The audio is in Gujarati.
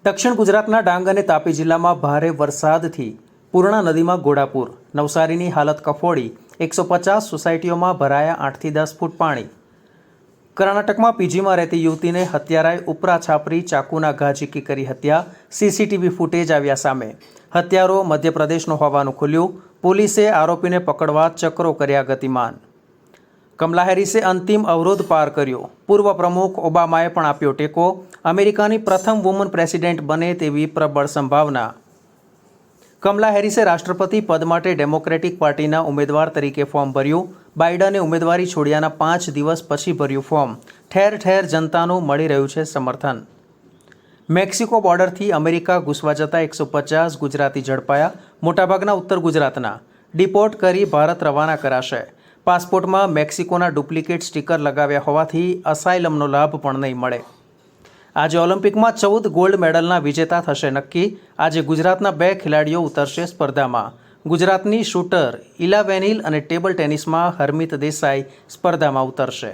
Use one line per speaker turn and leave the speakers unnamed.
દક્ષિણ ગુજરાતના ડાંગ અને તાપી જિલ્લામાં ભારે વરસાદથી પૂર્ણા નદીમાં ઘોડાપૂર, નવસારીની હાલત કફોડી, 150 સોસાયટીઓમાં ભરાયા 8 થી 10 ફૂટ પાણી. કર્ણાટકમાં પીજીમાં રહેતી યુવતીને હત્યારાએ ઉપરા છાપરી ચાકુના ઘા ઝીકી કરી હત્યા. સીસીટીવી ફૂટેજ આવ્યા સામે. હત્યારો મધ્યપ્રદેશનો હોવાનું ખુલ્યું. પોલીસે આરોપીને પકડવા ચક્રો કર્યા ગતિમાન. કમલા હેરિસે અંતિમ અવરોધ પાર કર્યો. પૂર્વ પ્રમુખ ઓબામાએ પણ આપ્યો ટેકો. અમેરિકાની પ્રથમ વુમન પ્રેસિડેન્ટ બને તેવી પ્રબળ સંભાવના. કમલા હેરિસે રાષ્ટ્રપતિ પદ માટે ડેમોક્રેટિક પાર્ટીના ઉમેદવાર તરીકે ફોર્મ ભર્યું. બાઇડને ઉમેદવારી છોડ્યાના 5 દિવસ પછી ભર્યું ફોર્મ. ઠેર ઠેર જનતાનું મળી રહ્યું છે સમર્થન. મેક્સિકો બોર્ડરથી અમેરિકા ઘૂસવા જતા 150 ગુજરાતી ઝડપાયા. મોટાભાગના ઉત્તર ગુજરાતના. ડિપોર્ટ કરી ભારત રવાના કરાશે. પાસપોર્ટમાં મેક્સિકોના ડુપ્લિકેટ સ્ટીકર લગાવ્યા હોવાથી અસાઇલમનો લાભ પણ નહીં મળે. આજે ઓલિમ્પિકમાં 14 ગોલ્ડ મેડલના વિજેતા થશે નક્કી. આજે ગુજરાતના 2 ખેલાડીઓ ઉતરશે સ્પર્ધામાં. ગુજરાતની શૂટર ઇલા વેનિલ અને ટેબલ ટેનિસમાં હરમિત દેસાઈ સ્પર્ધામાં ઉતરશે.